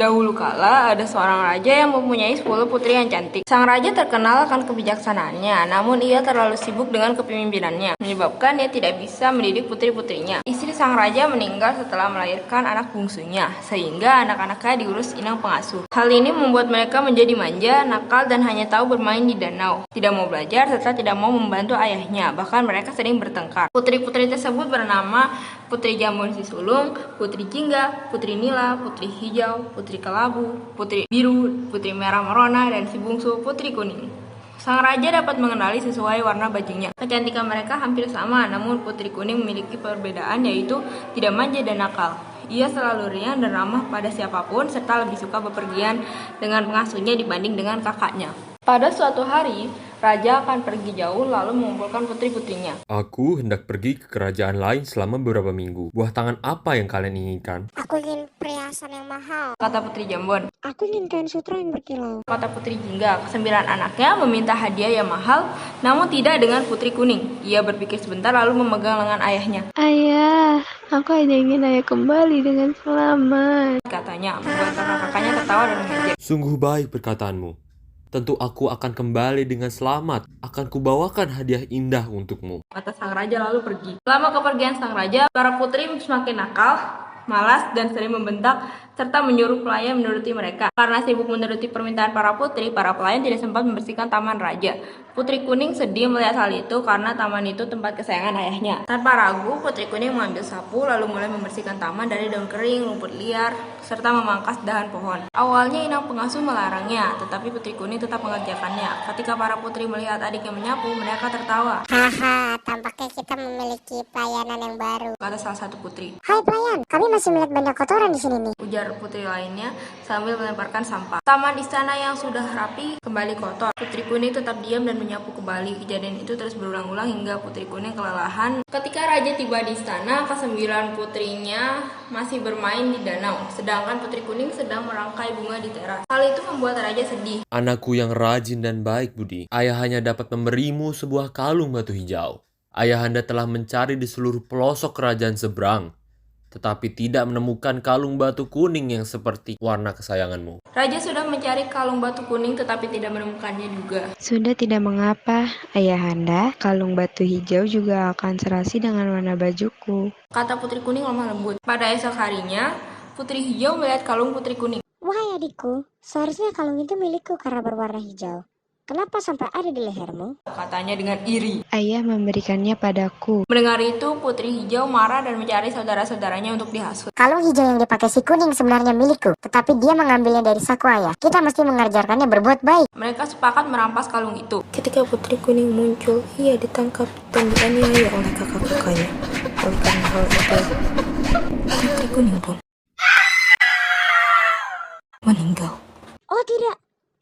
Dahulu kala ada seorang raja yang mempunyai 10 putri yang cantik. Sang raja terkenal akan kebijaksanaannya, namun ia terlalu sibuk dengan kepemimpinannya, menyebabkan ia tidak bisa mendidik putri-putrinya. Istri sang raja meninggal setelah melahirkan anak bungsunya, sehingga anak-anaknya diurus inang pengasuh. Hal ini membuat mereka menjadi manja, nakal, dan hanya tahu bermain di danau. Tidak mau belajar serta tidak mau membantu ayahnya, bahkan mereka sering bertengkar. Putri-putri tersebut bernama Putri Jambon Si Sulung, Putri Jingga, Putri Nila, Putri Hijau, Putri Kelabu, Putri Biru, Putri Merah Merona, dan si bungsu Putri Kuning. Sang raja dapat mengenali sesuai warna bajunya. Kecantikan mereka hampir sama, namun Putri Kuning memiliki perbedaan, yaitu tidak manja dan nakal. Ia selalu riang dan ramah pada siapapun, serta lebih suka bepergian dengan pengasuhnya dibanding dengan kakaknya. Pada suatu hari, raja akan pergi jauh lalu mengumpulkan putri-putrinya. Aku hendak pergi ke kerajaan lain selama beberapa minggu. Buah tangan apa yang kalian inginkan? Aku ingin perhiasan yang mahal. Kata Putri Jambon. Aku ingin kain sutra yang berkilau. Kata Putri Jingga. Kesembilan anaknya meminta hadiah yang mahal, namun tidak dengan Putri Kuning. Ia berpikir sebentar lalu memegang lengan ayahnya. Ayah, aku hanya ingin ayah kembali dengan selamat, Katanya, membuat kakak-kakaknya tertawa dan mengejek. Sungguh baik perkataanmu. Tentu aku akan kembali dengan selamat. Akan kubawakan hadiah indah untukmu. Kata sang raja lalu pergi. Selama kepergian sang raja, para putri semakin nakal, malas, dan sering membentak, serta menyuruh pelayan menuruti mereka. Karena sibuk menuruti permintaan para pelayan tidak sempat membersihkan taman raja. Putri Kuning sedih melihat hal itu karena taman itu tempat kesayangan ayahnya. Tanpa ragu, Putri Kuning mengambil sapu lalu mulai membersihkan taman dari daun kering, rumput liar, serta memangkas dahan pohon. Awalnya inang pengasuh melarangnya, tetapi Putri Kuning tetap mengerjakannya. Ketika para putri melihat adiknya menyapu, mereka tertawa. Haha, tampaknya kita memiliki pelayanan yang baru. Kata salah satu putri. Hai pelayan, kami masih melihat banyak kotoran di sini nih. Ujar putri lainnya sambil melemparkan sampah. Taman istana yang sudah rapi kembali kotor. Putri Kuning tetap diam dan menyapu kembali. Kejadian itu terus berulang-ulang hingga Putri Kuning kelelahan. Ketika raja tiba di istana, kesembilan putrinya masih bermain di danau, sedangkan Putri Kuning sedang merangkai bunga di teras. Hal itu membuat raja sedih. Anakku yang rajin dan baik budi. Ayah hanya dapat memberimu sebuah kalung batu hijau. Ayahanda telah mencari di seluruh pelosok kerajaan seberang, tetapi tidak menemukan kalung batu kuning yang seperti warna kesayanganmu. Raja sudah mencari kalung batu kuning tetapi tidak menemukannya juga. Sudah tidak mengapa, ayahanda. Kalung batu hijau juga akan serasi dengan warna bajuku. Kata Putri Kuning lemah lembut. Pada esok harinya, Putri Hijau melihat kalung Putri Kuning. Wahai adikku, seharusnya kalung itu milikku karena berwarna hijau. Kenapa sampai ada di lehermu? Katanya dengan iri. Ayah memberikannya padaku. Mendengar itu, Putri Hijau marah dan mencari saudara-saudaranya untuk dihasut. Kalung hijau yang dipakai si kuning sebenarnya milikku, tetapi dia mengambilnya dari saku ayah. Kita mesti mengajarkannya berbuat baik. Mereka sepakat merampas kalung itu. Ketika Putri Kuning muncul, ia ditangkap dan dianiaya oleh kakak-kakaknya. Oleh karena hal itu, Putri Kuning pun meninggal. Oh tidak,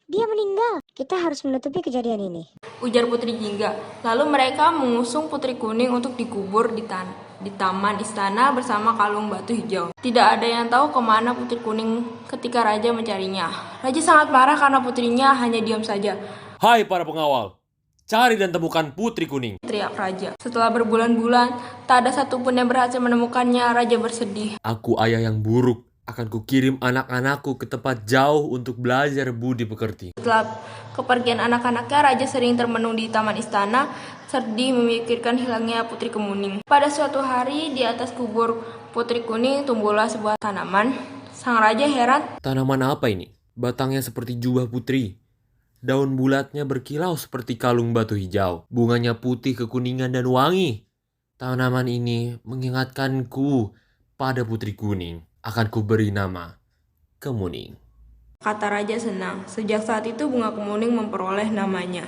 dia meninggal. Kita harus menutupi kejadian ini. Ujar Putri Jingga. Lalu mereka mengusung Putri Kuning untuk dikubur di taman istana bersama kalung batu hijau. Tidak ada yang tahu kemana Putri Kuning ketika raja mencarinya. Raja sangat marah karena putrinya hanya diam saja. Hai para pengawal, cari dan temukan Putri Kuning. Teriak raja. Setelah berbulan-bulan, tak ada satupun yang berhasil menemukannya. Raja bersedih. Aku ayah yang buruk. Akan kukirim anak-anakku ke tempat jauh untuk belajar budi pekerti. Setelah kepergian anak-anaknya, raja sering termenung di taman istana, sedih memikirkan hilangnya Putri Kuning. Pada suatu hari, di atas kubur Putri Kuning tumbuhlah sebuah tanaman. Sang raja heran. Tanaman apa ini? Batangnya seperti jubah putri. Daun bulatnya berkilau seperti kalung batu hijau. Bunganya putih kekuningan dan wangi. Tanaman ini mengingatkanku pada Putri Kuning. Akan kuberi nama Kemuning. Kata raja senang. Sejak saat itu bunga kemuning memperoleh namanya.